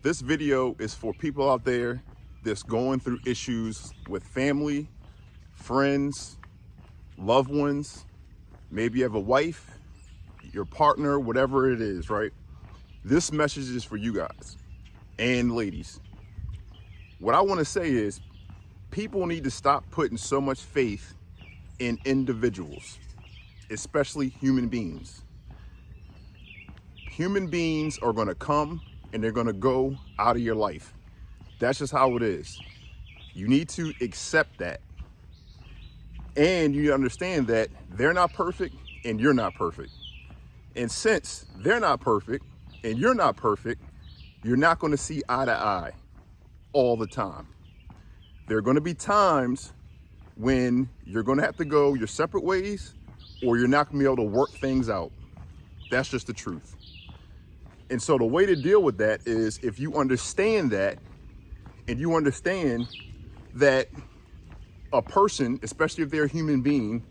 This video is for people out there that's going through issues with family, friends, loved ones. Maybe you have a wife, your partner, whatever it is, right? This message is for you guys and ladies. What I want to say is people need to stop putting so much faith in individuals, especially human beings. Human beings are going to come and they're going to go out of your life. That's just how it is. You need to accept that. And you understand that they're not perfect and you're not perfect. And since they're not perfect and you're not perfect, you're not going to see eye to eye all the time. There are going to be times when you're going to have to go your separate ways, or you're not going to be able to work things out. That's just the truth. And so the way to deal with that is if you understand that, and you understand that a person, especially if they're a human being,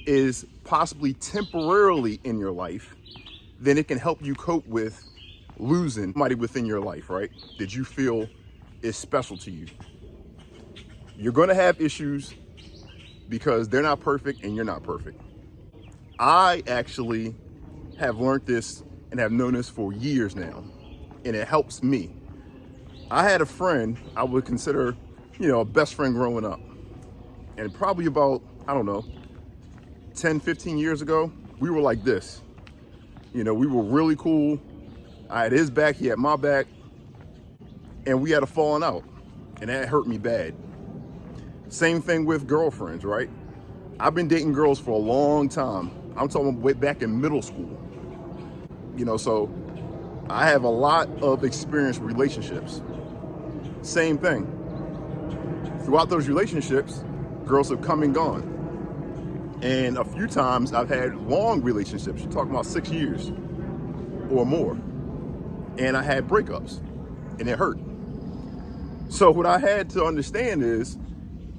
is possibly temporarily in your life, then it can help you cope with losing somebody within your life, right? That you feel is special to you. You're going to have issues because they're not perfect and you're not perfect. I actually have learned this and have known this for years now, and it helps me. I had a friend I would consider, a best friend growing up. And probably about, 10, 15 years ago, we were like this. We were really cool. I had his back, he had my back, and we had a falling out, and that hurt me bad. Same thing with girlfriends, right? I've been dating girls for a long time. I'm talking way back in middle school. So I have a lot of experience with relationships. Same thing. Throughout those relationships, girls have come and gone. And a few times I've had long relationships. You're talking about 6 years or more. And I had breakups, and it hurt. So what I had to understand is,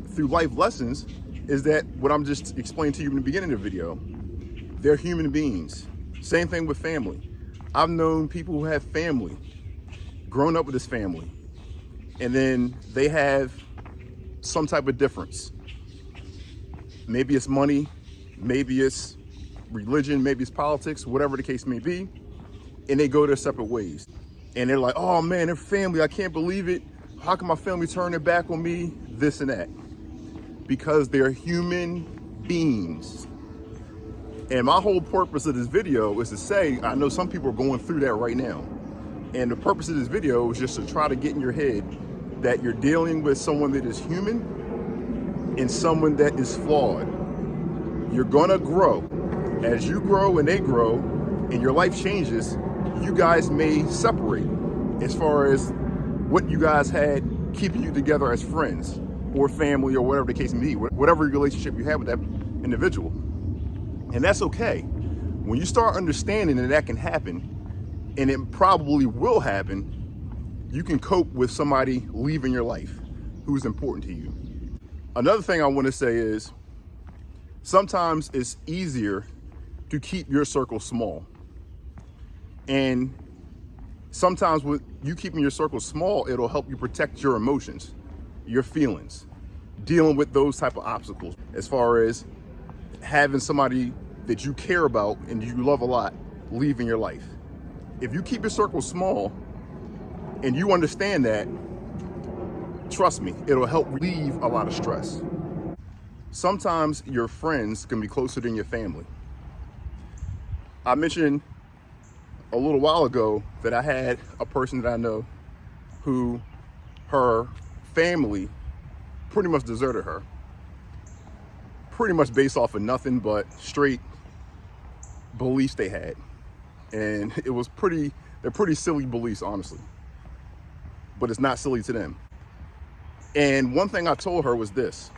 through life lessons, is that what I'm just explaining to you in the beginning of the video, they're human beings. Same thing with family. I've known people who have family, grown up with this family, and then they have some type of difference. Maybe it's money, maybe it's religion, maybe it's politics, whatever the case may be, and they go their separate ways. And they're like, oh man, they're family, I can't believe it. How can my family turn their back on me? This and that. Because they're human beings. And my whole purpose of this video is to say, I know some people are going through that right now. And the purpose of this video is just to try to get in your head that you're dealing with someone that is human and someone that is flawed. You're gonna grow. As you grow and they grow and your life changes, you guys may separate as far as what you guys had keeping you together as friends or family or whatever the case may be, whatever relationship you have with that individual. And that's okay. When you start understanding that can happen, and it probably will happen, you can cope with somebody leaving your life who's important to you. Another thing I want to say is sometimes it's easier to keep your circle small. And sometimes with you keeping your circle small, it'll help you protect your emotions, your feelings, dealing with those type of obstacles as far as having somebody that you care about and you love a lot leaving your life. If you keep your circle small and you understand that, trust me, it'll help relieve a lot of stress. Sometimes your friends can be closer than your family. I mentioned a little while ago that I had a person that I know who her family pretty much deserted her. Pretty much based off of nothing but straight beliefs they had. And it was they're pretty silly beliefs, honestly. But it's not silly to them. And one thing I told her was this: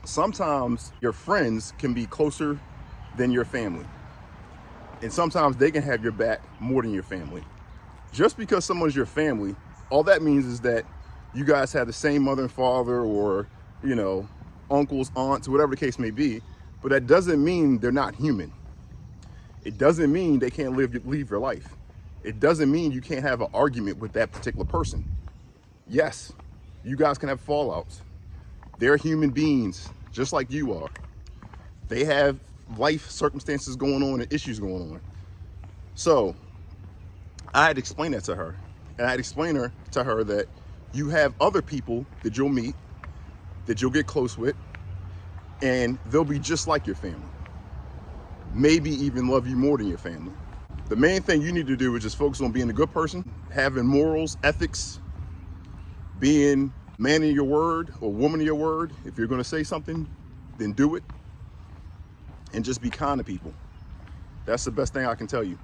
sometimes your friends can be closer than your family. And sometimes they can have your back more than your family. Just because someone's your family, all that means is that you guys have the same mother and father, or, uncles, aunts, whatever the case may be. But that doesn't mean they're not human. It doesn't mean they can't leave your life. It doesn't mean you can't have an argument with that particular person. Yes, you guys can have fallouts. They're human beings, just like you are. They have life circumstances going on and issues going on. So I had to explain that to her. And I had to explain to her that you have other people that you'll meet, that you'll get close with, and they'll be just like your family. Maybe even love you more than your family. The main thing you need to do is just focus on being a good person, having morals, ethics, being man of your word or woman of your word. If you're going to say something, then do it. And just be kind to people. That's the best thing I can tell you.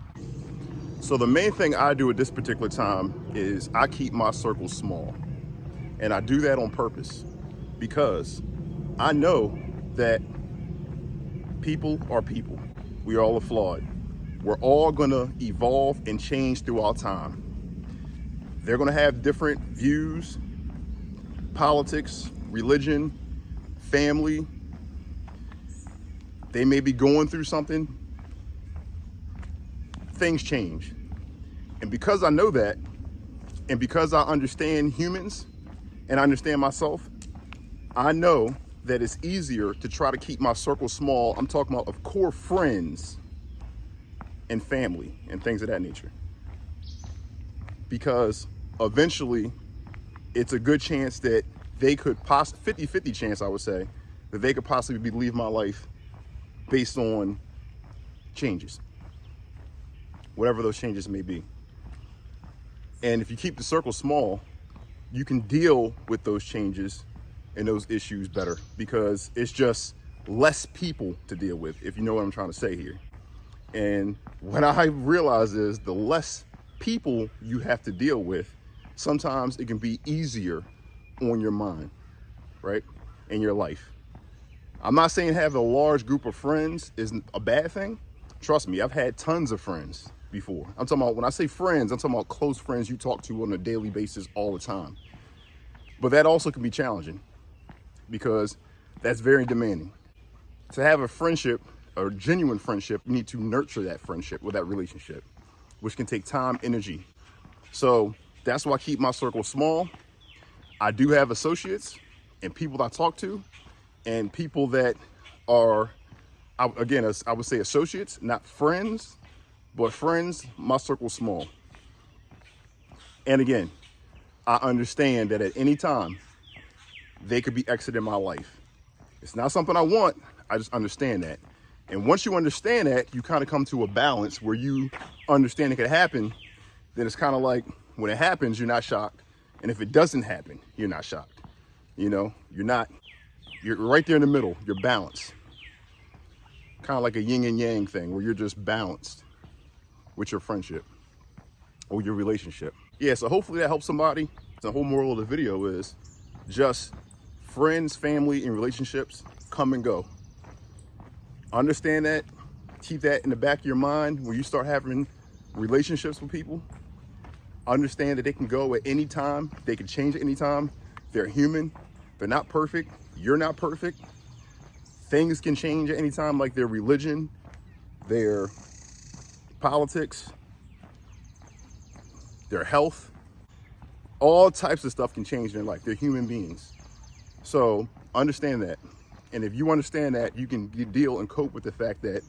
So the main thing I do at this particular time is I keep my circle small. And I do that on purpose because I know that people are people. We all are flawed. We're all gonna evolve and change throughout time. They're gonna have different views, politics, religion, family. They may be going through something. Things change. And because I know that, and because I understand humans and I understand myself, I know that it's easier to try to keep my circle small. I'm talking about of core friends and family and things of that nature. Because eventually it's a good chance that they could 50-50 chance, I would say, that they could possibly leave my life based on changes, whatever those changes may be. And if you keep the circle small, you can deal with those changes and those issues better because it's just less people to deal with, if you know what I'm trying to say here. And what I realize is the less people you have to deal with, sometimes it can be easier on your mind, right? In your life. I'm not saying having a large group of friends isn't a bad thing. Trust me, I've had tons of friends before. I'm talking about, when I say friends, I'm talking about close friends you talk to on a daily basis all the time. But that also can be challenging because that's very demanding. To have a friendship, a genuine friendship, you need to nurture that friendship or that relationship, which can take time, energy. So that's why I keep my circle small. I do have associates and people that I talk to and people that are, again, I would say associates, not friends, but friends, my circle's small. And again, I understand that at any time, they could be exiting my life. It's not something I want, I just understand that. And once you understand that, you kind of come to a balance where you understand it could happen, then it's kind of like when it happens, you're not shocked. And if it doesn't happen, you're not shocked. You know, you're right there in the middle, you're balanced. Kind of like a yin and yang thing where you're just balanced with your friendship or your relationship. Yeah, so hopefully that helps somebody. The whole moral of the video is just friends, family, and relationships come and go. Understand that, keep that in the back of your mind when you start having relationships with people. Understand that they can go at any time, they can change at any time. They're human, they're not perfect, you're not perfect. Things can change at any time, like their religion, their politics, their health. All types of stuff can change in their life. They're human beings. So understand that. And if you understand that, you can deal and cope with the fact that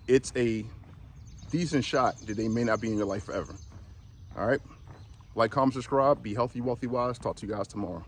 it's a decent shot that they may not be in your life forever. All right? Like, comment, subscribe, be healthy, wealthy, wise. Talk to you guys tomorrow.